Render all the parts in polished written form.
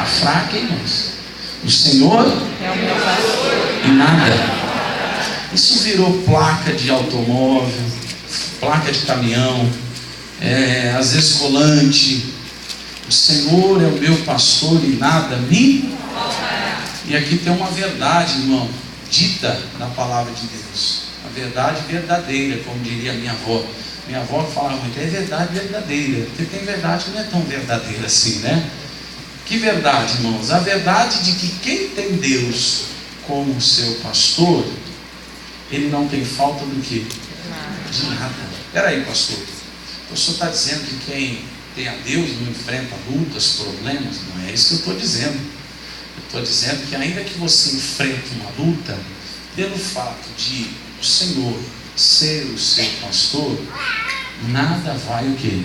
Está fraca, irmãos. O Senhor é o meu pastor e nada. Isso virou placa de automóvel, placa de caminhão, às vezes volante. O Senhor é o meu pastor e nada me faltará. E aqui tem uma verdade, irmão, dita na palavra de Deus. A verdade verdadeira, como diria minha avó. Minha avó fala muito, é verdade verdadeira. Porque tem verdade que não é tão verdadeira assim, né? Que verdade, irmãos? A verdade de que quem tem Deus como seu pastor, ele não tem falta do quê? De nada. Espera aí, pastor. O senhor está dizendo que quem tem a Deus não enfrenta lutas, problemas? Não é isso que eu estou dizendo. Eu estou dizendo que ainda que você enfrente uma luta, pelo fato de o Senhor ser o seu pastor, nada vai o quê?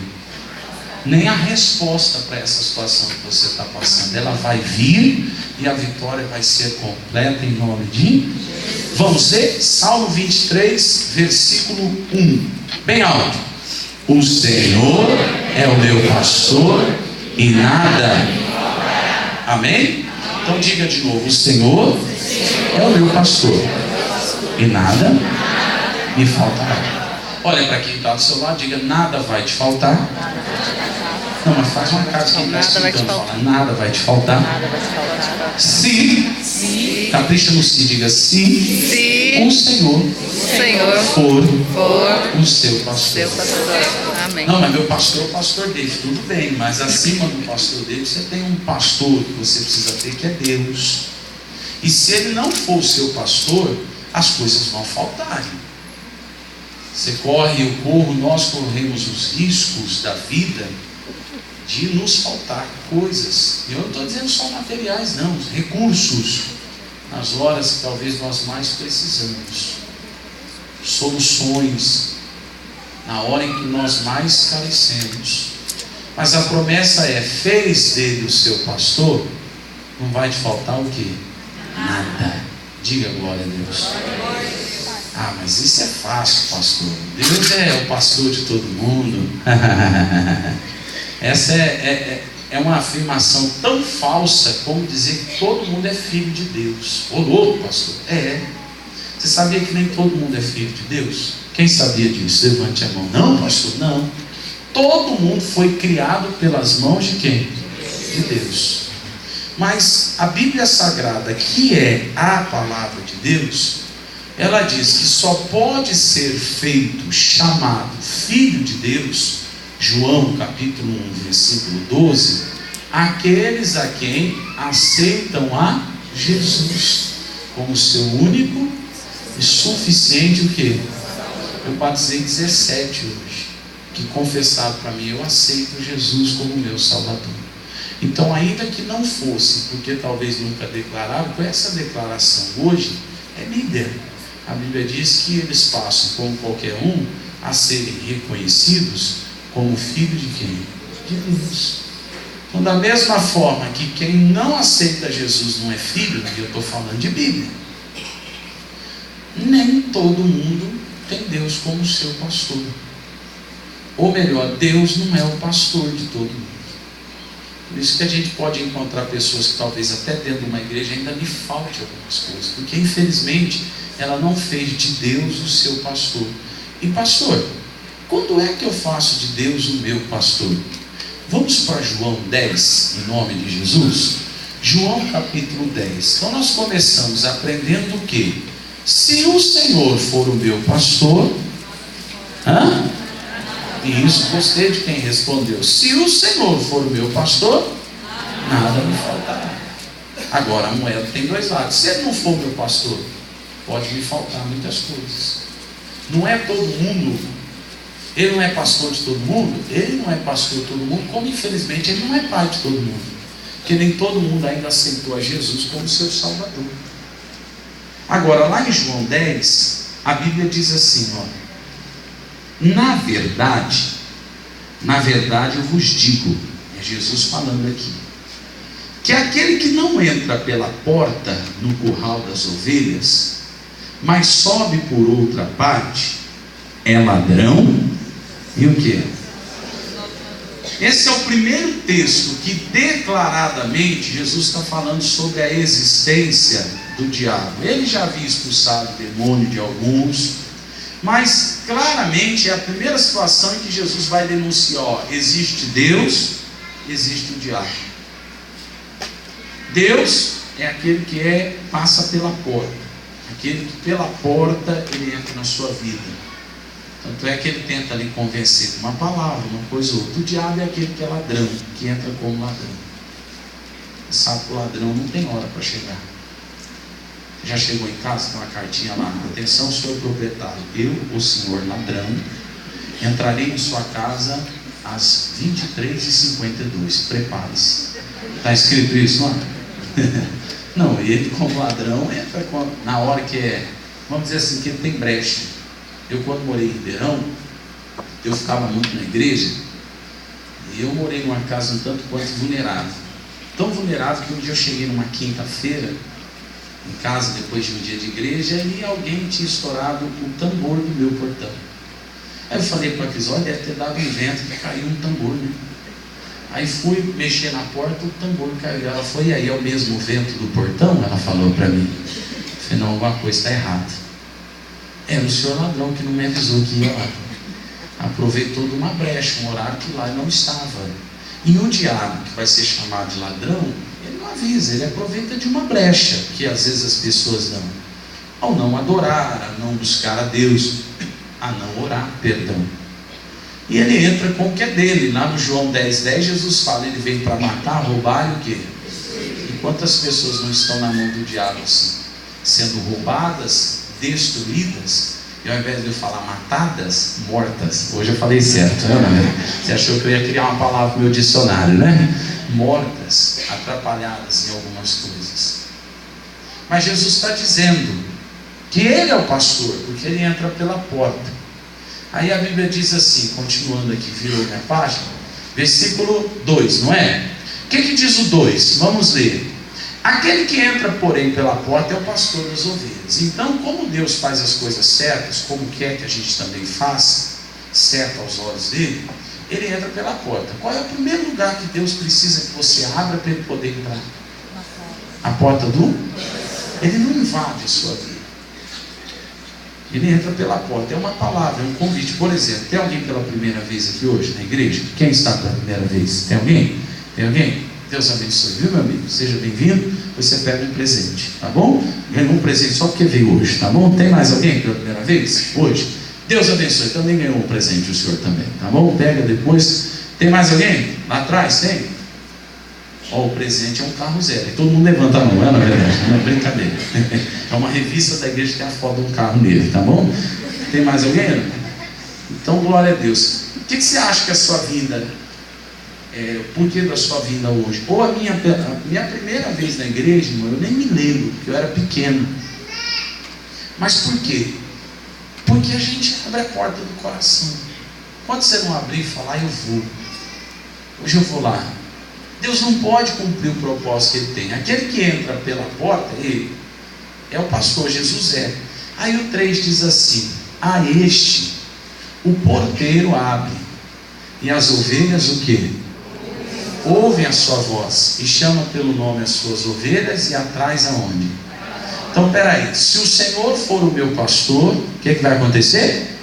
Nem a resposta para essa situação que você está passando. Ela vai vir e a vitória vai ser completa em nome de Jesus. Vamos ver? Salmo 23, versículo 1. Bem alto. O Senhor é o meu pastor e nada. Amém? Então diga de novo. O Senhor é o meu pastor e nada me faltará. Olha para quem está do seu lado, diga: nada vai te faltar. Não, mas faz uma cara de quem está escutando, fala: nada vai te faltar. Se, capricha no se, diga: se o Senhor for o seu pastor. Amém. Não, mas meu pastor é o pastor dele, tudo bem, mas acima do pastor dele você tem um pastor que você precisa ter, que é Deus. E se ele não for o seu pastor, as coisas vão faltar. Você corre, eu corro, nós corremos os riscos da vida de nos faltar coisas. E eu não estou dizendo só materiais, não, recursos, nas horas que talvez nós mais precisamos, soluções, na hora em que nós mais carecemos. Mas a promessa é: fez dele o seu pastor, não vai te faltar o quê? Nada. Diga glória a Deus. Ah, mas isso é fácil, pastor. Deus é o pastor de todo mundo. Essa é uma afirmação tão falsa como dizer que todo mundo é filho de Deus. Ô louco, pastor. Você sabia que nem todo mundo é filho de Deus? Quem sabia disso? Levante a mão. Não, pastor, não. Todo mundo foi criado pelas mãos de quem? De Deus. Mas a Bíblia Sagrada, que é a palavra de Deus, ela diz que só pode ser feito, chamado filho de Deus, João capítulo 1, versículo 12, aqueles a quem aceitam a Jesus como seu único e suficiente o quê? Eu batizei 17 hoje, que confessaram para mim: eu aceito Jesus como meu Salvador. Então, ainda que não fosse, porque talvez nunca declararam, com essa declaração hoje é líder. A Bíblia diz que eles passam, como qualquer um, a serem reconhecidos como filho de quem? De Deus. Então, da mesma forma que quem não aceita Jesus não é filho, eu estou falando de Bíblia, nem todo mundo tem Deus como seu pastor. Ou melhor, Deus não é o pastor de todo mundo. Por isso que a gente pode encontrar pessoas que talvez até dentro de uma igreja ainda lhe falte algumas coisas, porque infelizmente ela não fez de Deus o seu pastor. E pastor, quando é que eu faço de Deus o meu pastor? Vamos para João 10, em nome de Jesus. João capítulo 10. Então nós começamos aprendendo o quê? Se o Senhor for o meu pastor, Isso, gostei de quem respondeu. Se o Senhor for o meu pastor, nada me faltará. Agora, a moeda tem dois lados. Se ele não for o meu pastor, pode me faltar muitas coisas. Não é todo mundo. Ele não é pastor de todo mundo. Ele não é pastor de todo mundo, como infelizmente ele não é pai de todo mundo, porque nem todo mundo ainda aceitou a Jesus como seu Salvador. Agora, lá em João 10, a Bíblia diz assim, na verdade eu vos digo, é Jesus falando aqui, que aquele que não entra pela porta no curral das ovelhas, mas sobe por outra parte, é ladrão e o que? Esse é o primeiro texto que declaradamente Jesus está falando sobre a existência do diabo. Ele já havia expulsado o demônio de alguns, mas claramente é a primeira situação em que Jesus vai denunciar: ó, existe Deus, existe o diabo. Deus é aquele que passa pela porta, aquele que pela porta ele entra na sua vida. Tanto é que ele tenta lhe convencer com uma palavra, uma coisa ou outra. O diabo é aquele que é ladrão, que entra como ladrão. Você sabe que o ladrão não tem hora para chegar. Você já chegou em casa, tem uma cartinha lá: atenção, senhor proprietário, eu, o senhor ladrão, entrarei em sua casa às 23h52. Prepare-se. Está escrito isso, não é? Não, ele como ladrão entra na hora que vamos dizer assim, que ele tem brecha. Eu, quando morei em Ribeirão, eu ficava muito na igreja, e eu morei numa casa um tanto quanto vulnerável. Tão vulnerável que um dia eu cheguei numa quinta-feira em casa, depois de um dia de igreja, e alguém tinha estourado o tambor do meu portão. Aí eu falei para a Cris: olha, deve ter dado um vento que caiu um tambor, né? Aí fui mexer na porta, o tambor caiu. Ela falou: e aí, é o mesmo vento do portão? Ela falou para mim. Eu falei: não, alguma coisa está errada. Era o senhor ladrão que não me avisou que ia lá. Aproveitou de uma brecha, um horário que lá não estava. E o diabo, que vai ser chamado de ladrão, ele não avisa, ele aproveita de uma brecha que às vezes as pessoas dão. Ao não adorar, a não buscar a Deus, a não orar, perdão. E ele entra com o que é dele. Lá no João 10:10, Jesus fala: ele veio para matar, roubar e o quê? E quantas pessoas não estão na mão do diabo assim, sendo roubadas, destruídas, e ao invés de eu falar matadas, mortas. Hoje eu falei certo, né? Você achou que eu ia criar uma palavra no meu dicionário, né? Mortas, atrapalhadas em algumas coisas. Mas Jesus está dizendo que ele é o pastor, porque ele entra pela porta. Aí a Bíblia diz assim, continuando aqui, virou minha página, versículo 2, não é? O que diz o 2? Vamos ler. Aquele que entra, porém, pela porta é o pastor das ovelhas. Então, como Deus faz as coisas certas, como quer que a gente também faça, certo aos olhos dele, ele entra pela porta. Qual é o primeiro lugar que Deus precisa que você abra para ele poder entrar? A porta do? Ele não invade a sua vida. Ele entra pela porta. É uma palavra, é um convite. Por exemplo, tem alguém pela primeira vez aqui hoje na igreja? Quem está pela primeira vez? Tem alguém? Tem alguém? Deus abençoe, viu, meu amigo? Seja bem-vindo. Você pega um presente, tá bom? Ganhou um presente só porque veio hoje, tá bom? Tem mais alguém pela primeira vez? Hoje? Deus abençoe. Também ganhou um presente, o senhor também, tá bom? Pega depois. Tem mais alguém? Lá atrás, tem? Ó, o presente é um carro zero. E todo mundo levanta a mão, na verdade? Não é brincadeira. É uma revista da igreja que tem a foto de um carro nele, tá bom? Tem mais alguém? Então, glória a Deus. O que você acha que é a sua vida? O porquê da sua vinda hoje? Ou a minha primeira vez na igreja, irmão, eu nem me lembro, porque eu era pequeno. Mas por quê? Porque a gente abre a porta do coração. Quando você não abrir e falar: eu vou, hoje eu vou lá. Deus não pode cumprir o propósito que ele tem. Aquele que entra pela porta, ele é o pastor, Jesus é. Aí o 3 diz assim: a este o porteiro abre, e as ovelhas o quê? Ouvem a sua voz, e chama pelo nome as suas ovelhas, e atrás aonde? Então peraí, se o Senhor for o meu pastor, o que vai acontecer?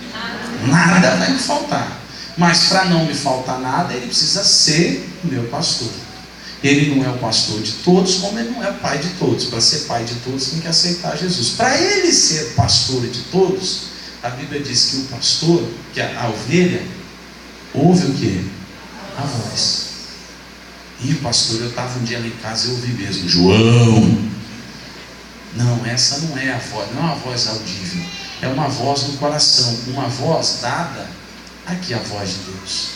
Nada vai me faltar. Mas para não me faltar nada, ele precisa ser o meu pastor. Ele não é o pastor de todos, como ele não é o pai de todos. Para ser pai de todos tem que aceitar Jesus. Para ele ser pastor de todos, a Bíblia diz que o pastor, que a ovelha, ouve o quê? A voz. E pastor, eu estava um dia lá em casa e eu ouvi mesmo: João. Não, essa não é a voz, não é uma voz audível, é uma voz no coração, uma voz dada. Aqui a voz de Deus.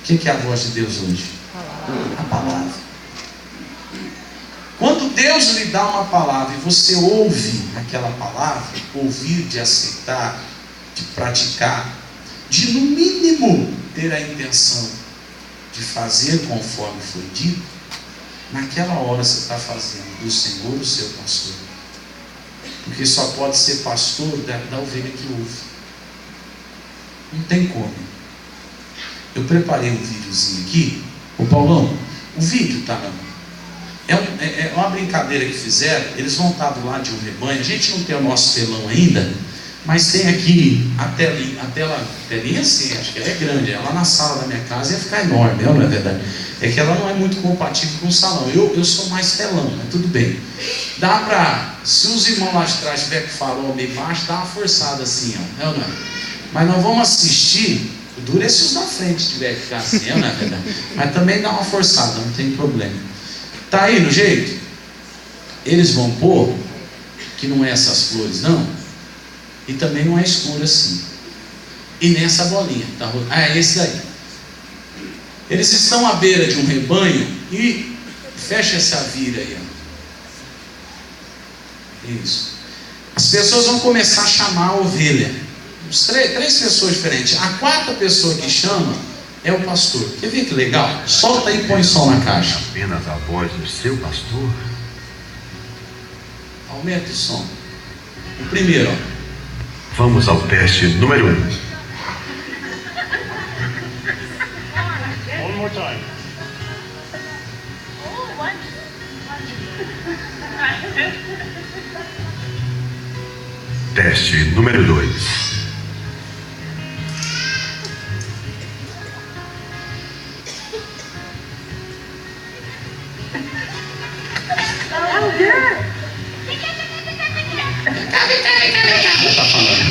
O que é a voz de Deus hoje? A palavra. Quando Deus lhe dá uma palavra e você ouve aquela palavra, ouvir de aceitar, de praticar, de no mínimo ter a intenção de fazer conforme foi dito, naquela hora você está fazendo do Senhor o seu pastor. Porque só pode ser pastor da ovelha que ouve. Não tem como. Eu preparei um videozinho aqui. Ô Paulão, o vídeo tá... É uma brincadeira que fizeram. Eles vão estar do lado de um rebanho. A gente não tem o nosso telão ainda, mas tem aqui a telinha assim, acho que ela é grande. Ela na sala da minha casa ia ficar enorme, não é verdade? É que ela não é muito compatível com o salão. Eu sou mais telão, mas tudo bem. Dá pra, se os irmãos lá de trás tiver com o farol meio baixo, dá uma forçada assim, ó, não é? Mas nós vamos assistir. O duro é se os da frente tiver que ficar assim, não é verdade? Mas também dá uma forçada, não tem problema. Tá aí no jeito? Eles vão pôr, que não é essas flores não, e também não é escuro assim. E nessa bolinha, tá? É esse daí. Eles estão à beira de um rebanho e fecha essa vira aí, ó. Isso. As pessoas vão começar a chamar a ovelha. Três pessoas diferentes. A quarta pessoa que chama é o pastor. Quer ver que legal? Solta aí e põe som na caixa. Apenas a voz do seu pastor. Aumenta o som. O primeiro, ó. Vamos ao teste número 1. One more time. Teste número 2. Tá falando.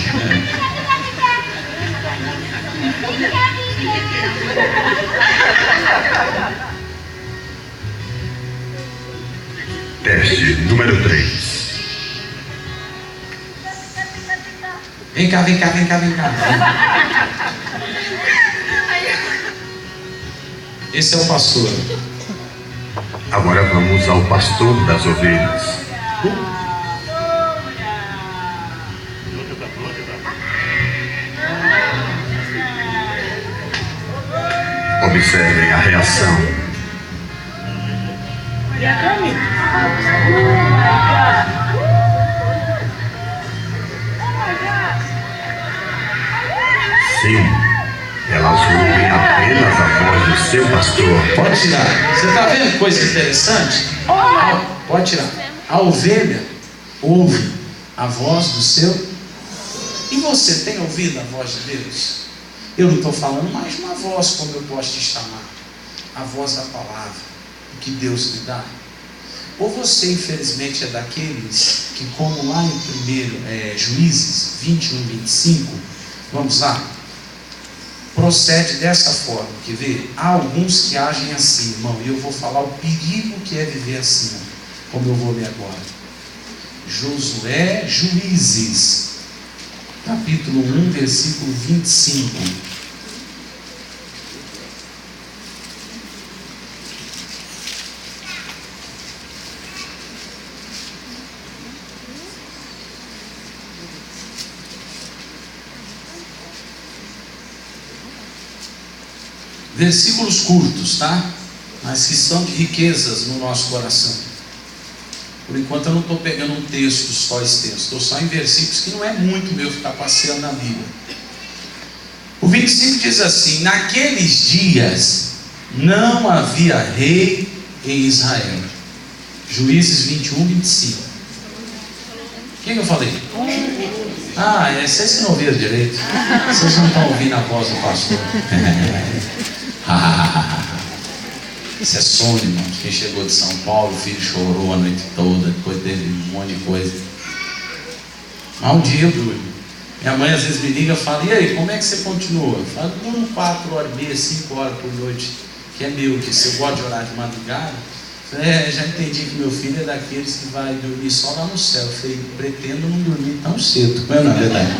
Teste número 3. Vem cá, vem cá, vem cá, vem cá. Esse é o pastor. Agora vamos ao pastor das ovelhas. Observem a reação. Sim, elas ouvem apenas a voz do seu pastor. Pode tirar. Você está vendo coisa interessante? Pode tirar. A ovelha ouve a voz do seu. E você tem ouvido a voz de Deus? Eu não estou falando mais de uma voz como eu posso te chamar. A voz da palavra, o que Deus lhe dá. Ou você, infelizmente, é daqueles que, como lá em Juízes 21, 25, vamos lá, procede dessa forma, quer ver? Há alguns que agem assim, irmão, e eu vou falar o perigo que é viver assim, como eu vou ler agora. Juízes, capítulo 1, versículo 25. Versículos curtos, tá? Mas que são de riquezas no nosso coração. Por enquanto eu não estou pegando um texto só extenso, estou só em versículos que não é muito meu ficar passeando na Bíblia. O 25 diz assim: naqueles dias não havia rei em Israel. Juízes 21, 25. O que eu falei? Vocês que não ouviram direito. Vocês não estão ouvindo a voz do pastor. Isso é sono, irmão. Quem chegou de São Paulo, o filho chorou a noite toda, depois teve um monte de coisa. Mas um dia eu durmo. Minha mãe às vezes me liga e fala: e aí, como é que você continua? Eu falo: durmo 4 horas e meia, 5 horas por noite, que é meu, que você gosta de orar de madrugada. Já entendi que meu filho é daqueles que vai dormir só lá no céu. Eu falei: pretendo não dormir tão cedo, não é verdade?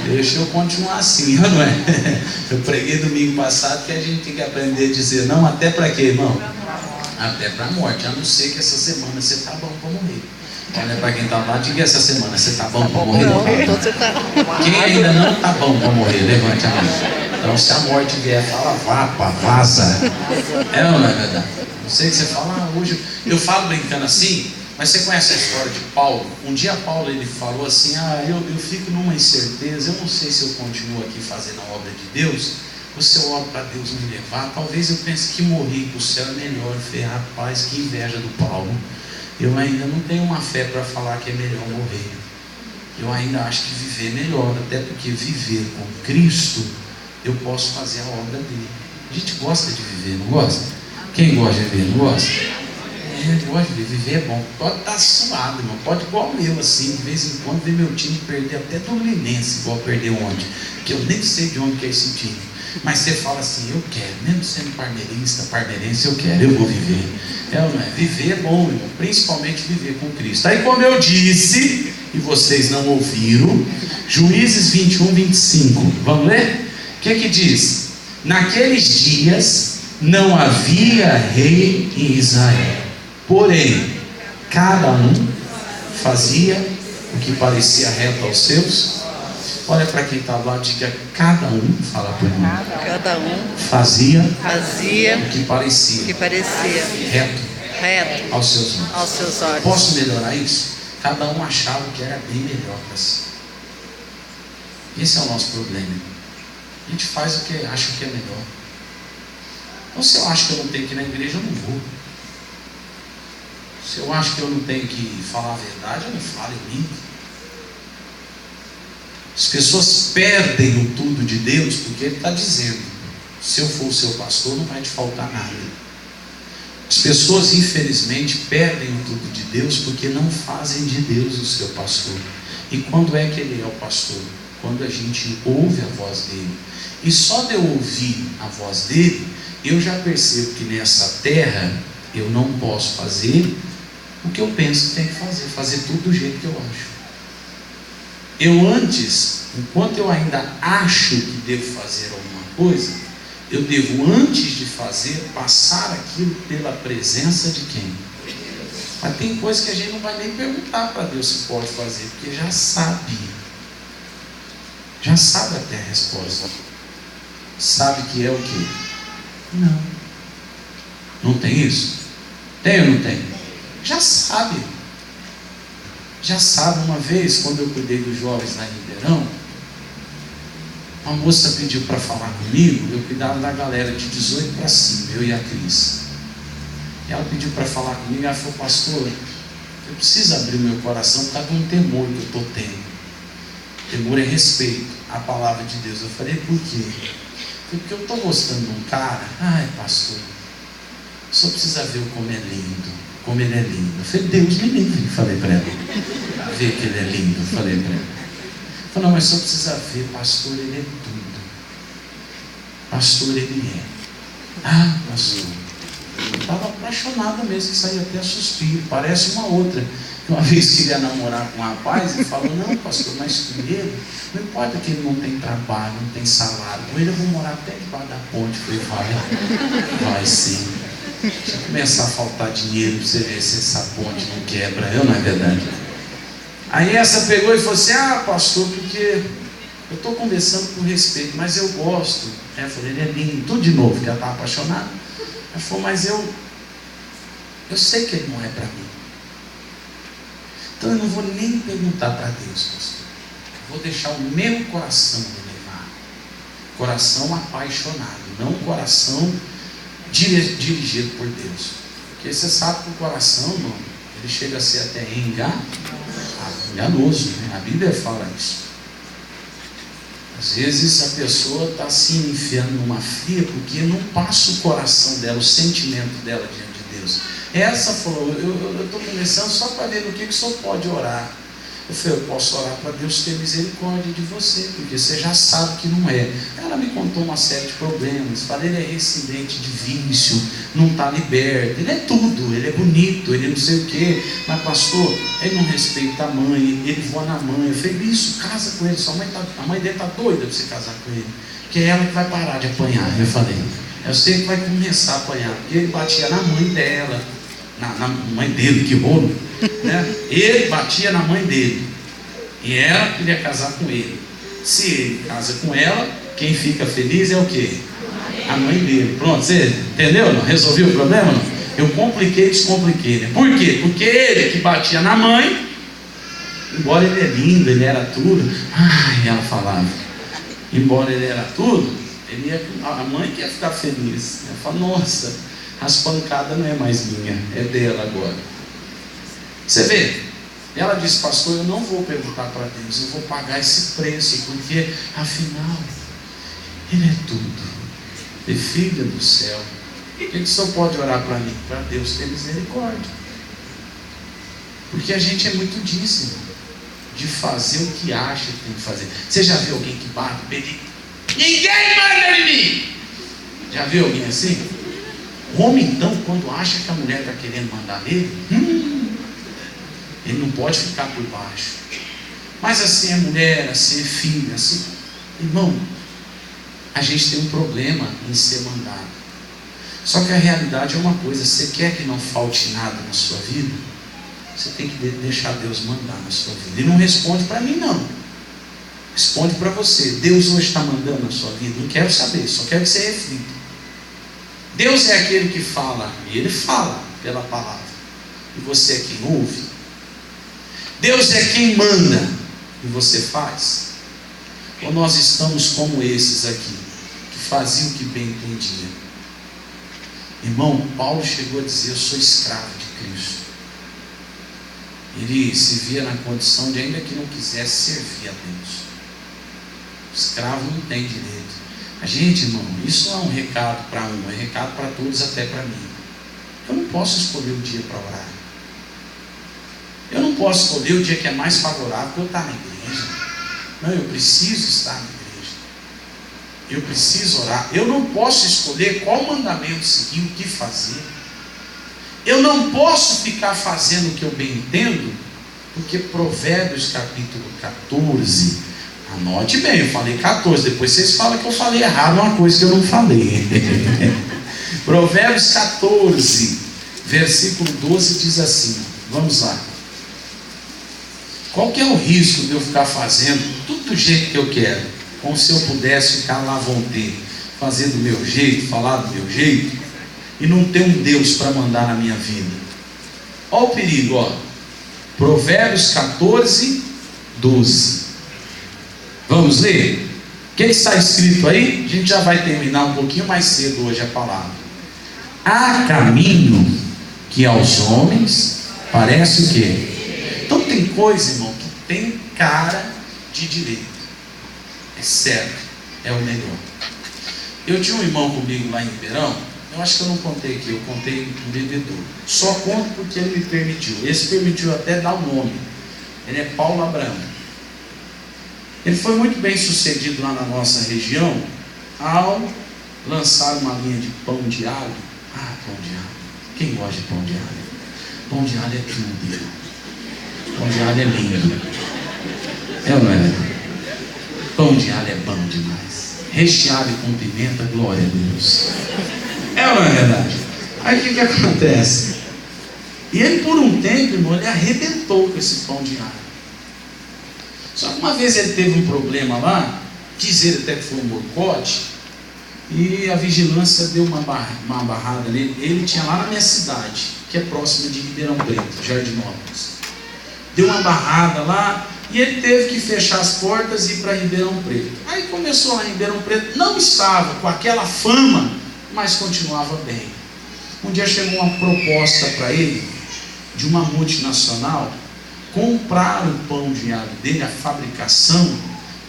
Deixa eu continuar assim, não é? Eu preguei domingo passado que a gente tem que aprender a dizer não até para quê, irmão? Até para a morte, a não ser que essa semana você está bom para morrer. Olha para quem está lá, diga: essa semana você está bom para morrer? Quem ainda não está bom para morrer, levante a mão. Então, se a morte vier, fala: vá, vaza. É ou não é verdade? Não sei que você fala: hoje eu falo brincando assim. Mas você conhece a história de Paulo? Um dia Paulo ele falou assim: eu fico numa incerteza, eu não sei se eu continuo aqui fazendo a obra de Deus, Você ora para Deus me levar. Talvez eu pense que morrer para o céu é melhor. Eu falei, rapaz, que inveja do Paulo. Eu ainda não tenho uma fé para falar que é melhor morrer. Eu ainda acho que viver é melhor. Até porque viver com Cristo, eu posso fazer a obra dele. A gente gosta de viver, não gosta? Quem gosta de viver, não gosta? Gosta de viver, é bom. Pode estar suado, irmão. Pode igual o meu, assim. De vez em quando ver meu time perder até do Linense, igual perdeu ontem. Que eu nem sei de onde que é esse time. Mas você fala assim, eu quero. Mesmo sendo parmeirense, eu quero, eu vou viver. Viver é bom, irmão. Principalmente viver com Cristo. Aí como eu disse, e vocês não ouviram, Juízes 21, 25. Vamos ler? O que diz? Naqueles dias não havia rei em Israel. Porém, cada um fazia o que parecia reto aos seus. Olha para quem está lá, diga, cada um, fala por mim. Cada um fazia o que parecia reto aos seus olhos. Posso melhorar isso? Cada um achava que era bem melhor para si. Esse é o nosso problema. A gente faz o que acha que é melhor. Então, se eu acho que eu não tenho que ir na igreja, eu não vou. Se eu acho que eu não tenho que falar a verdade, eu não falo, eu minto. As pessoas perdem o tudo de Deus porque Ele está dizendo: se eu for o seu pastor, não vai te faltar nada. As pessoas, infelizmente, perdem o tudo de Deus porque não fazem de Deus o seu pastor. E quando é que Ele é o pastor? Quando a gente ouve a voz dEle. E só de eu ouvir a voz dEle, eu já percebo que nessa terra eu não posso fazer o que eu penso que tem que fazer tudo do jeito que eu acho. Eu antes, enquanto eu ainda acho que devo fazer alguma coisa, eu devo, antes de fazer, passar aquilo pela presença de quem? Mas tem coisa que a gente não vai nem perguntar para Deus se pode fazer, porque já sabe até a resposta. Sabe que é o quê? Não tem isso? Tem ou não tem? Já sabe. Uma vez, quando eu cuidei dos jovens na Ribeirão, uma moça pediu para falar comigo. Eu cuidava da galera de 18 para cima, eu e a Cris. E ela pediu para falar comigo. Ela falou: pastor, eu preciso abrir o meu coração por causa de um temor que eu estou tendo. Temor é respeito à palavra de Deus. Eu falei: por quê? Porque eu estou gostando de um cara. Ai, pastor, só precisa ver como é lindo. Como ele é lindo. Eu falei: Deus me livre. Falei para ela: ver que ele é lindo. Falei para ela. Falei: não, mas só precisa ver, pastor, ele é tudo. Pastor, ele é. Ah, pastor, eu estava apaixonada mesmo, que saía até suspiro. Parece uma outra que uma vez queria namorar com um rapaz e falou: não, pastor, mas com ele, não importa que ele não tem trabalho, não tem salário, com ele eu vou morar até debaixo da ponte. Eu falei: vai sim. Se começar a faltar dinheiro para você ver se essa ponte não quebra, não é verdade? Aí essa pegou e falou assim: ah, pastor, porque eu estou conversando com respeito, mas eu gosto. Aí eu falei: ele é lindo, tudo de novo, que ela estava apaixonada. Ela falou: mas eu sei que ele não é para mim. Então eu não vou nem perguntar para Deus, pastor. Eu vou deixar o meu coração me levar. Coração apaixonado, não um coração dirigido por Deus. Porque você sabe que o coração, irmão, ele chega a ser até enganoso, né? A Bíblia fala isso. Às vezes a pessoa está se enfiando numa fria porque não passa o coração dela, o sentimento dela diante de Deus. Essa falou: eu estou começando só para ver no que o senhor pode orar. Eu falei: eu posso orar para Deus ter misericórdia de você, porque você já sabe que não é. Ela me contou uma série de problemas. Falei: ele é reincidente de vício, não está liberto, ele é tudo, ele é bonito, ele não sei o que, mas pastor, ele não respeita a mãe, ele voa na mãe. Eu falei: isso, casa com ele, a mãe dele está doida para você casar com ele, porque é ela que vai parar de apanhar. Eu falei: eu sei que vai começar a apanhar, porque ele batia na mãe dela, na mãe dele, que rolo, né? Ele batia na mãe dele e ela queria casar com ele. Se ele casa com ela, quem fica feliz é o quê? A mãe dele. Pronto, você entendeu? Não? Resolvi o problema? Não? Eu compliquei e descompliquei, né? Por quê? Porque ele que batia na mãe, embora ele é lindo, ele era tudo, ela falava, embora ele era tudo, A mãe quer ficar feliz. Ela fala, nossa, as pancadas não é mais minha, é dela agora. Você vê? Ela disse, pastor, eu não vou perguntar para Deus, eu vou pagar esse preço, porque afinal, Ele é tudo. E filha do céu, o que o senhor pode orar para mim? Para Deus ter misericórdia. Porque a gente é muito disso, de fazer o que acha que tem que fazer. Você já viu alguém que bate, pede, ninguém manda em mim? Já viu alguém assim? O homem então, quando acha que a mulher está querendo mandar nele, ele não pode ficar por baixo. Mas assim é mulher, assim é filha, assim. Irmão, a gente tem um problema em ser mandado. Só que a realidade é uma coisa: você quer que não falte nada na sua vida, você tem que deixar Deus mandar na sua vida. E não responde para mim, não. Responde para você. Deus hoje está mandando na sua vida? Não quero saber, só quero que você reflita. Deus é aquele que fala, e Ele fala pela palavra, e você é quem ouve. Deus é quem manda, e você faz. Ou nós estamos como esses aqui, que faziam o que bem entendia. Irmão, Paulo chegou a dizer, eu sou escravo de Cristo. Ele se via na condição de, ainda que não quisesse, servir a Deus. O escravo não tem direito. A gente, irmão, isso não é um recado para um, é recado para todos, até para mim. Eu não posso escolher o dia para orar. Eu não posso escolher o dia que é mais favorável para eu estar na igreja. Não, eu preciso estar na igreja. Eu preciso orar. Eu não posso escolher qual mandamento seguir, o que fazer. Eu não posso ficar fazendo o que eu bem entendo, porque Provérbios capítulo 14, anote bem, eu falei 14, depois vocês falam que eu falei errado uma coisa que eu não falei. Provérbios 14, versículo 12 diz assim, vamos lá. Qual que é o risco de eu ficar fazendo tudo do jeito que eu quero? Como se eu pudesse ficar lá à vontade, fazer do meu jeito, falar do meu jeito, e não ter um Deus para mandar na minha vida. Olha o perigo, ó. Provérbios 14, 12. Vamos ler? O que está escrito aí? A gente já vai terminar um pouquinho mais cedo hoje a palavra. Há caminho que aos homens parece o quê? Então tem coisa, irmão, que tem cara de direito. É certo, é o melhor. Eu tinha um irmão comigo lá em Ribeirão. Eu acho que eu não contei aqui, eu contei no bebedouro. Só conto porque ele me permitiu. Esse permitiu até dar o nome. Ele é Paulo Abrão. Ele foi muito bem sucedido lá na nossa região ao lançar uma linha de pão de alho. Ah, pão de alho. Quem gosta de pão de alho? Pão de alho é tudo. Pão de alho é lindo. É ou não é? Pão de alho é bom demais. Recheado com pimenta, glória a Deus. É ou não é verdade? Aí o que acontece? E ele por um tempo, irmão, ele arrebentou com esse pão de alho. Só que uma vez ele teve um problema lá, diz ele até que foi um boicote, e a vigilância deu uma barrada nele. Ele tinha lá na minha cidade, que é próxima de Ribeirão Preto, Jardinópolis. Deu uma barrada lá, e ele teve que fechar as portas e ir para Ribeirão Preto. Aí começou lá em Ribeirão Preto, não estava com aquela fama, mas continuava bem. Um dia chegou uma proposta para ele, de uma multinacional, comprar o pão de alho dele, a fabricação,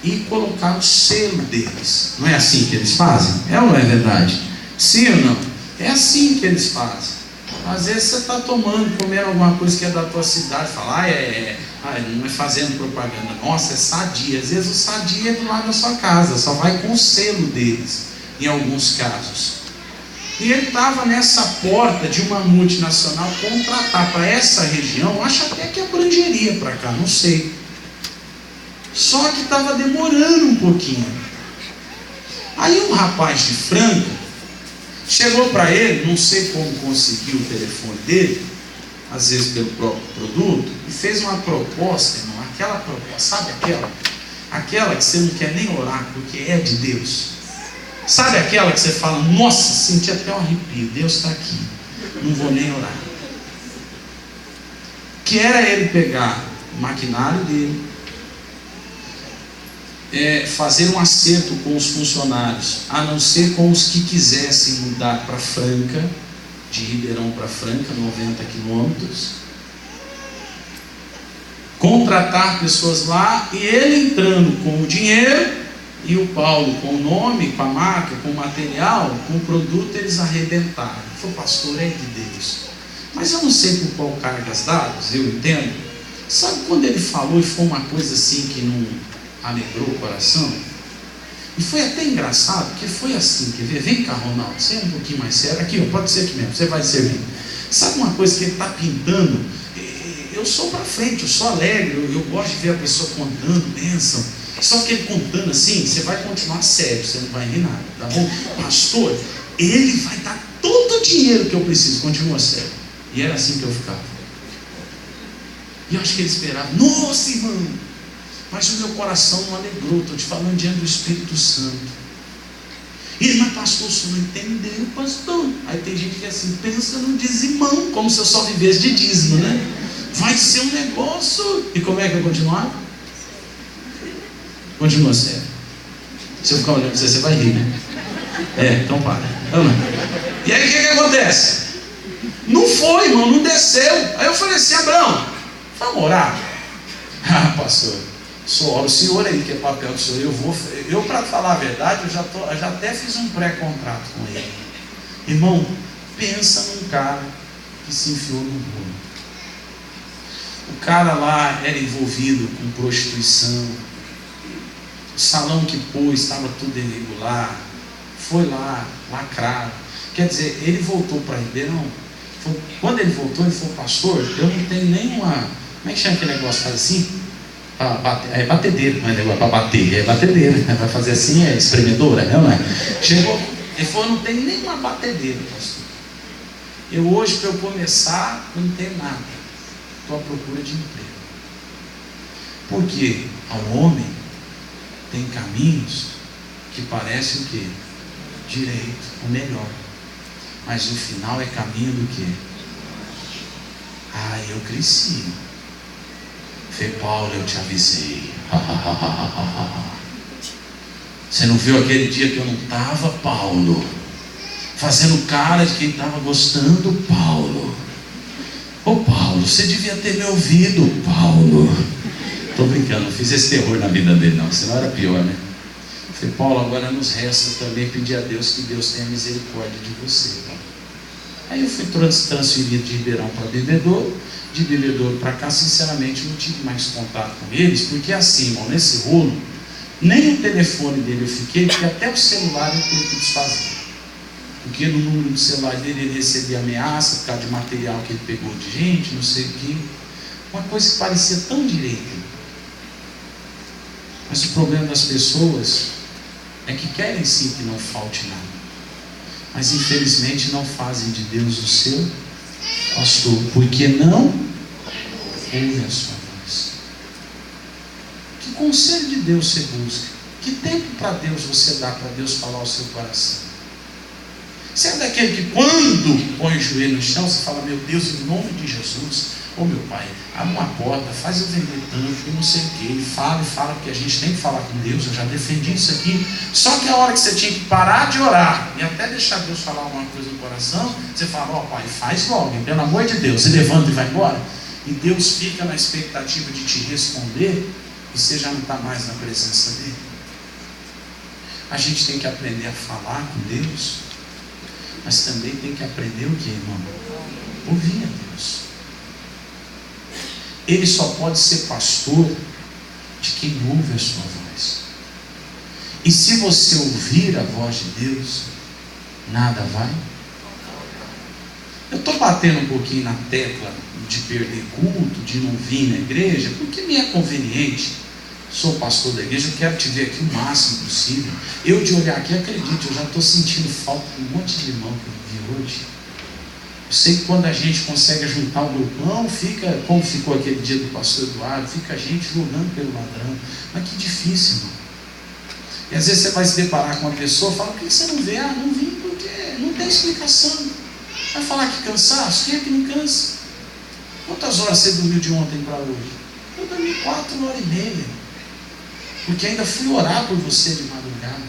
e colocar o selo deles. Não é assim que eles fazem? É ou não é verdade? Sim ou não? É assim que eles fazem. Às vezes você está comendo alguma coisa que é da tua cidade, fala, não é fazendo propaganda, nossa, é Sadia. Às vezes o Sadia é do lado da sua casa, só vai com o selo deles, em alguns casos. E ele estava nessa porta de uma multinacional contratar para essa região, acho até que abrangeria para cá, não sei. Só que estava demorando um pouquinho. Aí um rapaz de Franca chegou para ele, não sei como conseguiu o telefone dele, às vezes pelo próprio produto, e fez uma proposta, irmão, aquela proposta, sabe aquela que você não quer nem orar, porque é de Deus. Sabe aquela que você fala, nossa, senti até um arrepio, Deus está aqui, não vou nem orar. Que era ele pegar o maquinário dele, fazer um acerto com os funcionários, a não ser com os que quisessem mudar para Franca, de Ribeirão para Franca, 90 quilômetros, contratar pessoas lá, e ele entrando com o dinheiro, e o Paulo com o nome, com a marca, com o material, com o produto, eles arrebentaram. Ele falou: pastor, é de Deus. Mas eu não sei por qual cargas dadas, eu entendo. Sabe quando ele falou e foi uma coisa assim que não alegrou o coração? E foi até engraçado, porque foi assim, quer ver? Vem cá, Ronaldo, você é um pouquinho mais sério. Aqui, ó, pode ser aqui mesmo, você vai servir. Sabe uma coisa que ele está pintando? Eu sou para frente, eu sou alegre, eu gosto de ver a pessoa contando, bênção. Só que ele contando assim, você vai continuar sério, você não vai rir nada, tá bom? Pastor, ele vai dar todo o dinheiro que eu preciso, continua sério. E era assim que eu ficava. E eu acho que ele esperava: nossa, irmão, mas o meu coração não alegrou, estou te falando diante do Espírito Santo. E ele: mas pastor, o senhor não entendeu, pastor. Aí tem gente que é assim, pensa no dizimão, como se eu só vivesse de dízimo, né? Vai ser um negócio. E como é que eu continuar? Continua sério. Se eu ficar olhando para você, você vai rir, né? Então para. E aí o que acontece? Não foi, irmão, não desceu. Aí eu falei assim: Abraão, vamos orar? Ah, pastor, o senhor aí, que é papel do senhor, eu para falar a verdade, eu já até fiz um pré-contrato com ele. Irmão, pensa num cara que se enfiou no rolo. O cara lá era envolvido com prostituição. O salão que pôs estava tudo irregular. Foi lá, lacrado. Quer dizer, ele voltou para Ribeirão. Quando ele voltou, ele falou: pastor, eu não tenho nenhuma. Como é que chama aquele negócio? Faz assim? É batedeira, não é negócio para bater, é batedeira. Vai fazer assim, é espremedora, não é? Chegou, ele falou: eu não tenho nenhuma batedeira, pastor. Eu hoje, para eu começar, eu não tenho nada. Estou à procura de emprego. Porque ao homem tem caminhos que parecem o quê? Direito, o melhor. Mas o final é caminho do quê? Eu cresci. Fê, Paulo, eu te avisei. Você não viu aquele dia que eu não estava, Paulo? Fazendo cara de quem estava gostando, Paulo. Ô Paulo, você devia ter me ouvido, Paulo. Estou brincando, não fiz esse terror na vida dele não, senão era pior, né? Falei: Paulo, agora nos resta também pedir a Deus que Deus tenha misericórdia de você, Paulo. Aí eu fui transferido de Ribeirão para Bebedouro, de Bebedouro para cá. Sinceramente não tive mais contato com eles, porque assim, irmão, nesse rolo, nem o telefone dele eu fiquei, porque até o celular eu tive que desfazer. Porque no número do celular dele ele recebia ameaça por causa de material que ele pegou de gente, não sei o que. Uma coisa que parecia tão direita. Mas o problema das pessoas é que querem sim que não falte nada, mas infelizmente não fazem de Deus o seu pastor, porque não ouvem a sua voz. Que conselho de Deus você busca? Que tempo para Deus você dá para Deus falar ao seu coração? Você é daquele que quando põe o joelho no chão, você fala: meu Deus, em nome de Jesus, ô meu Pai, abre uma porta, faz eu vender tanto, e não sei o que, e fala, porque a gente tem que falar com Deus, eu já defendi isso aqui. Só que a hora que você tinha que parar de orar, e até deixar Deus falar alguma coisa no coração, você fala: ó Pai, faz logo, pelo amor de Deus, e levanta e vai embora. E Deus fica na expectativa de te responder, e você já não está mais na presença dele. A gente tem que aprender a falar com Deus, mas também tem que aprender o que, irmão? Ouvir a Deus. Ele só pode ser pastor de quem ouve a sua voz. E se você ouvir a voz de Deus, nada vai. Eu estou batendo um pouquinho na tecla de perder culto, de não vir na igreja, porque me é conveniente. Sou pastor da igreja, eu quero te ver aqui o máximo possível. Eu de olhar aqui, acredito, eu já estou sentindo falta de um monte de irmão que eu vi hoje. Eu sei que quando a gente consegue juntar o grupão, fica, como ficou aquele dia do pastor Eduardo, fica a gente jogando pelo ladrão. Mas que difícil, irmão. E às vezes você vai se deparar com uma pessoa e fala: por que você não vê? Não vim porque não tem explicação. Vai falar que cansaço? Quem é que não cansa? Quantas horas você dormiu de ontem para hoje? Eu dormi 4 horas e meia. porque ainda fui orar por você de madrugada.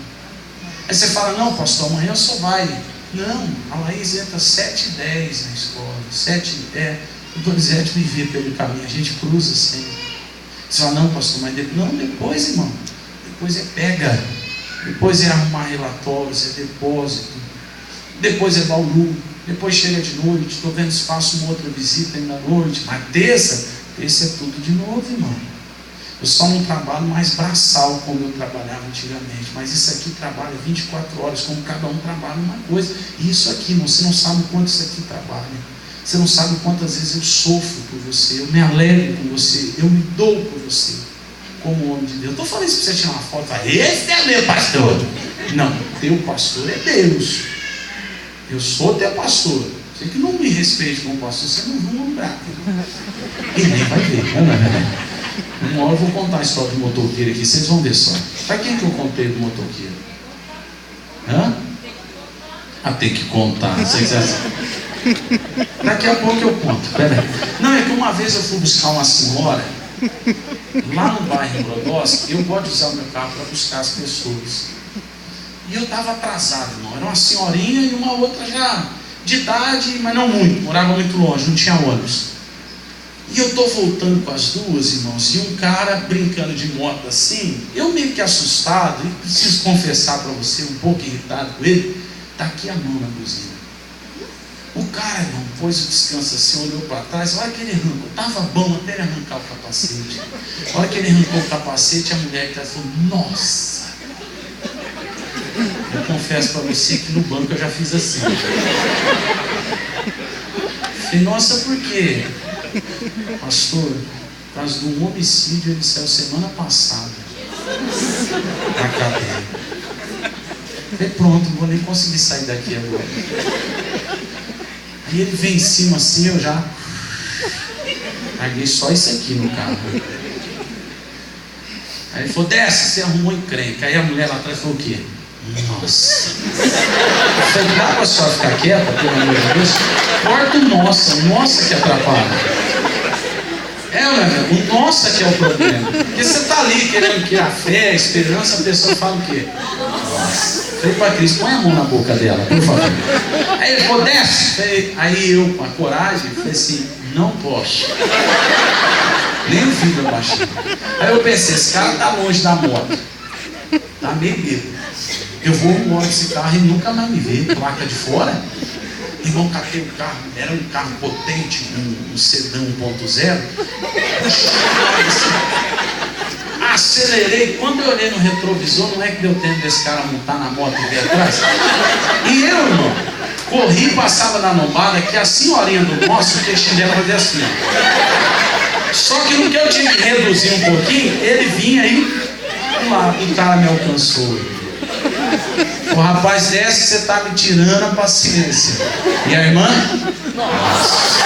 Aí você fala, não pastor, amanhã só vai. Não, a Laís entra 7h10 na escola, o Donizete me vê pelo caminho, a gente cruza sempre. Você fala, não pastor, mas depois irmão, depois é pega, depois é arrumar relatórios, é depósito, depois é Bauru, depois chega de noite, estou vendo se faço uma outra visita ainda à noite, mas terça é tudo de novo, irmão. Eu só não trabalho mais braçal como eu trabalhava antigamente, mas isso aqui trabalha 24 horas, como cada um trabalha uma coisa. E isso aqui, irmão, você não sabe o quanto isso aqui trabalha. Você não sabe quantas vezes eu sofro por você, eu me alegro com você, eu me dou por você, como homem de Deus. Estou falando isso para você tirar uma foto e falar, esse é meu pastor. Não, teu pastor é Deus. Eu sou teu pastor. Você que não me respeite como pastor, você não vai lembrar. E nem vai ver, né? Uma hora eu vou contar a história do motoqueiro aqui, vocês vão ver só. Para quem que eu contei do motoqueiro? Hã? Tem que contar. Daqui a pouco eu conto. Pera. Não, é que uma vez eu fui buscar uma senhora lá no bairro em Brodowski. Eu gosto de usar o meu carro para buscar as pessoas. E eu estava atrasado, irmão. Era uma senhorinha e uma outra já de idade, mas não muito. Morava muito longe, não tinha ônibus. E eu estou voltando com as duas, irmãos, e um cara brincando de moto assim, eu meio que assustado, e preciso confessar para você, um pouco irritado com ele, está aqui a mão na buzina. O cara, irmão, pôs o descanso assim, olhou para trás, a hora que ele arrancou, estava bom até ele arrancar o capacete. A hora que ele arrancou o capacete, a mulher que falou, nossa! Eu confesso para você que no banco eu já fiz assim. Falei, nossa, por quê? Pastor, por causa de um homicídio, ele saiu semana passada da cadeia. Falei, pronto, não vou nem conseguir sair daqui agora. Aí ele vem em cima assim, eu já larguei só isso aqui no carro. Aí ele falou, desce, você arrumou encrenca. Aí a mulher lá atrás falou o quê? Nossa. Eu falei, dá pra só ficar quieta, pelo amor de Deus? Corta o nossa que atrapalha. O nossa que é o problema. Porque você está ali querendo que a fé, a esperança, a pessoa fala o quê? Nossa. Falei para Cris, põe a mão na boca dela, por favor. Aí ele falou, desce. Aí eu, com a coragem, falei assim, não posso. Nem o vidro abaixei. Aí eu pensei, esse cara está longe da moto. Está meio bêbado. Eu vou embora desse carro e nunca mais me ver. Placa de fora. Irmão, catei o carro, era um carro potente, um sedã 1.0. Acelerei, quando eu olhei no retrovisor, não é que deu tempo desse cara montar na moto e vir atrás. E eu, irmão, corri e passava na lombada, que a senhorinha do nosso, o queixinho dela fazia assim, ó. Só que no que eu tinha que reduzir um pouquinho, ele vinha aí, o cara me alcançou. O rapaz, desce, você está me tirando a paciência. E a irmã? Nossa.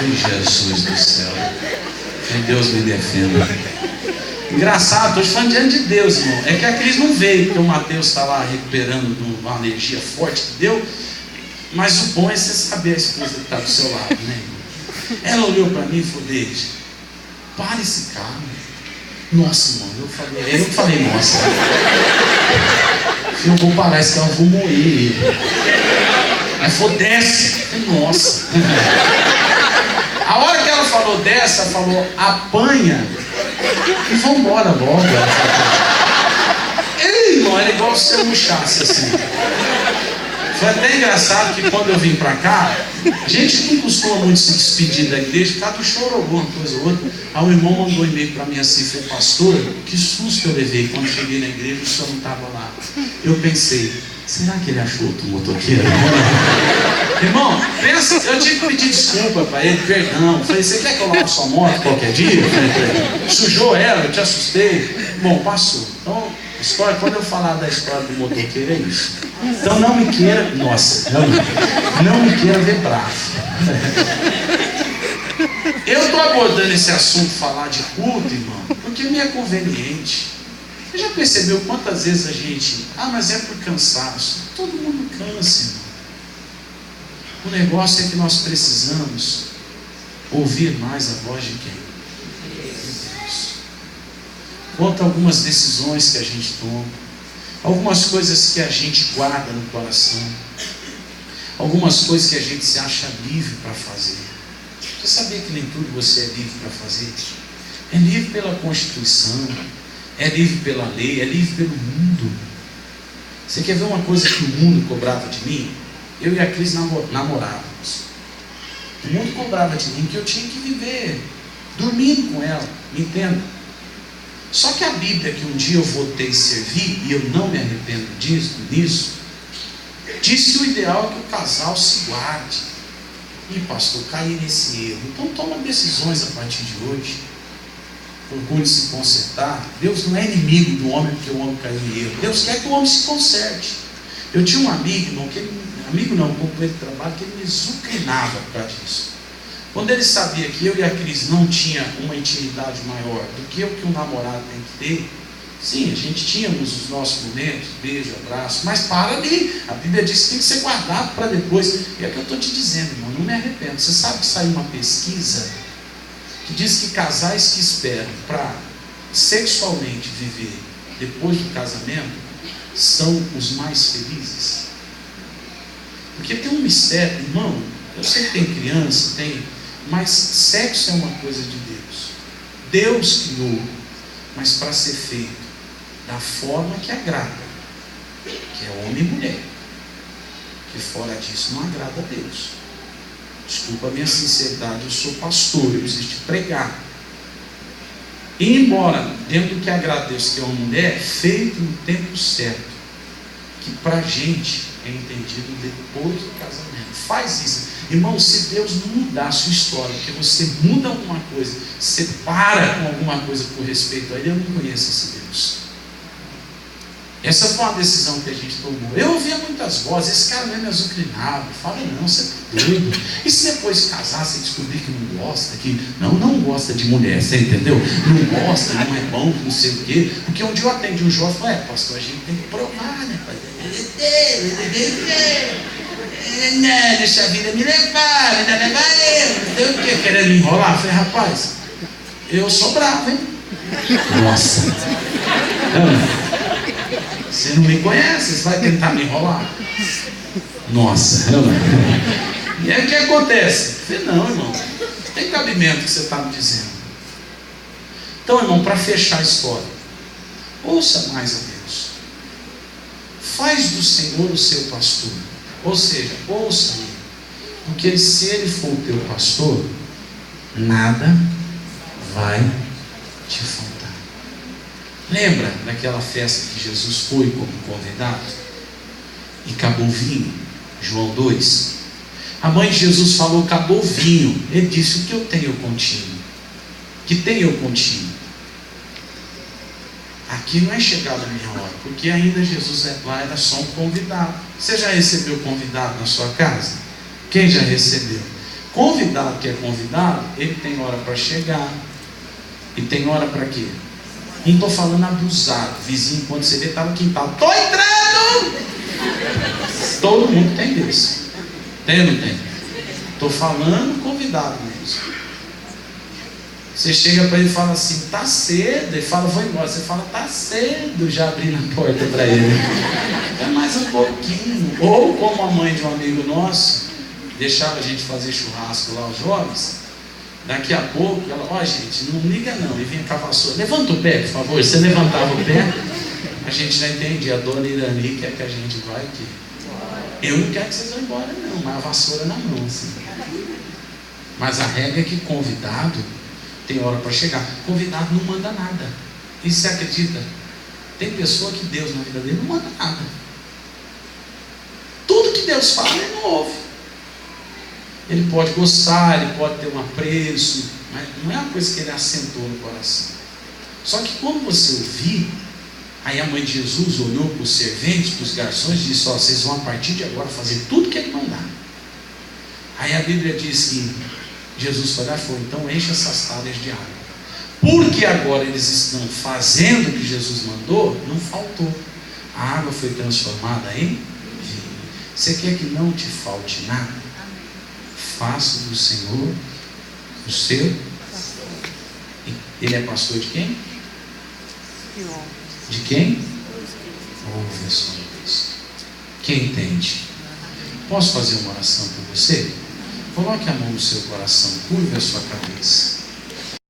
Jesus do céu. Que Deus me defenda. Engraçado, estou te falando diante de Deus, irmão. É que a Cris não veio, porque o Mateus está lá recuperando de uma alergia forte que deu. Mas o bom é você saber a esposa que está do seu lado, né? Ela olhou para mim e falou, Deide, para esse carro. Nossa, irmão, eu falei, nossa. Eu vou parar esse carro, eu vou moer ele. Aí falou, desce. Nossa. A hora que ela falou desce, ela falou, apanha e vambora logo. Ei, irmão, era igual se você murchasse assim. Foi até engraçado que quando eu vim pra cá, a gente não costuma muito se despedir da igreja, por causa do choro alguma coisa ou outra. Aí o irmão mandou um e-mail pra mim assim, falou, pastor, que susto eu levei quando cheguei na igreja, o senhor não estava lá. Eu pensei, será que ele achou outro motoqueiro? Irmão, pensa, eu tive que pedir desculpa para ele, perdão. Falei, você quer que eu lave sua moto qualquer dia? Falei, sujou ela, eu te assustei. Bom, passou. Então, história, quando eu falar da história do motoqueiro, é isso. Então não me queira, nossa, não me queira ver bravo. Eu estou abordando esse assunto, falar de culto, irmão, porque me é conveniente. Você já percebeu quantas vezes a gente, mas é por cansaço. Todo mundo cansa, irmão. O negócio é que nós precisamos ouvir mais a voz de quem? De Deus. contra algumas decisões que a gente toma, algumas coisas que a gente guarda no coração, algumas coisas que a gente se acha livre para fazer. Você sabia que nem tudo você é livre para fazer? É livre pela Constituição, é livre pela lei, é livre pelo mundo. Você quer ver uma coisa que o mundo cobrava de mim? Eu e a Cris namorávamos. O mundo cobrava de mim que eu tinha que viver dormindo com ela, entenda? Só que a Bíblia, que um dia eu votei servir, e eu não me arrependo disso, diz que o ideal é que o casal se guarde. E pastor, caí nesse erro. Então toma decisões a partir de hoje. Procure se consertar. Deus não é inimigo do homem porque o homem caiu em erro. Deus quer que o homem se conserte. Eu tinha um amigo, um companheiro de trabalho, que ele me zucrinava por causa disso. Quando ele sabia que eu e a Cris não tinha uma intimidade maior do que o que um namorado tem que ter, sim, a gente tínhamos os nossos momentos, beijo, abraço, mas para ali. A Bíblia diz que tem que ser guardado para depois. E é o que eu estou te dizendo, irmão, não me arrependo. Você sabe que saiu uma pesquisa que diz que casais que esperam para sexualmente viver depois do casamento são os mais felizes. Porque tem um mistério, irmão, eu sei que tem criança, mas sexo é uma coisa de Deus. Deus criou, mas para ser feito da forma que agrada, que é homem e mulher. Que fora disso não agrada a Deus. Desculpa a minha sinceridade, eu sou pastor, eu preciso te pregar. E embora, dentro do que agrada a Deus, que é uma mulher, feito no tempo certo, que para a gente é entendido depois do casamento. Faz isso. Irmão, se Deus não mudar a sua história, porque você muda alguma coisa, você para com alguma coisa por respeito a Ele, eu não conheço esse Deus. Essa foi uma decisão que a gente tomou. Eu ouvia muitas vozes, esse cara mesmo é azucrinado. Fala, não, você tá doido. E se depois casar, você descobrir que não gosta, que não gosta de mulher, você entendeu? Não gosta, não é bom, não sei o quê. Porque um dia eu atendi um jovem e falei, pastor, a gente tem que provar, né? Não, deixa a vida me levar, ainda levar eu, não sei o quê, querendo me enrolar. Eu falei, rapaz, eu sou bravo, hein? Nossa. Você não me conhece, você vai tentar me enrolar? Nossa. E aí o que acontece? Eu falei, não, irmão, não tem cabimento o que você está me dizendo. Então, irmão, para fechar a história, ouça mais a Deus. Faz do Senhor o seu pastor. Ou seja, ouça Ele. Porque se Ele for o teu pastor, nada vai te faltar. Lembra daquela festa que Jesus foi como convidado? E acabou o vinho? João 2. A mãe de Jesus falou, acabou o vinho. Ele disse, o que eu tenho contigo? Que tenho eu contigo? Aqui não é chegada a minha hora, porque ainda Jesus lá era só um convidado. Você já recebeu convidado na sua casa? Quem já recebeu? Convidado que é convidado, ele tem hora para chegar. E tem hora para quê? Não estou falando abusado. Vizinho, quando você vê, está no quintal. Estou entrando! Todo mundo tem desse. Tem ou não tem? Estou falando convidado mesmo. Você chega para ele e fala assim, está cedo. Ele fala, vou embora. Você fala, está cedo. Já abrindo a porta para ele. É mais um pouquinho. Ou como a mãe de um amigo nosso deixava a gente fazer churrasco lá, os jovens. Daqui a pouco, ela, ó, gente, não liga não. E vinha com a vassoura, levanta o pé, por favor. Você levantava o pé, a gente já entendia. A dona Irani quer que a gente vá aqui. Eu não quero que vocês vão embora não, mas a vassoura na mão, assim. Mas a regra é que convidado tem hora para chegar. Convidado não manda nada. E você acredita? Tem pessoa que Deus na vida dele não manda nada. Tudo que Deus fala, ele não ouve. Ele pode gostar, ele pode ter um apreço, mas não é uma coisa que ele assentou no coração. Só que quando você ouvir, aí a mãe de Jesus olhou para os serventes, para os garçons e disse, ó, vocês vão a partir de agora fazer tudo que ele mandar. Aí a Bíblia diz que Jesus falou, então enche essas talhas de água. Porque agora eles estão fazendo o que Jesus mandou, não faltou. A água foi transformada em vinho. Você quer que não te falte nada? Faça do Senhor o seu. Ele é pastor de quem? De quem? Ouve a sua voz. Quem entende? Posso fazer uma oração por você? Coloque a mão no seu coração, curve a sua cabeça.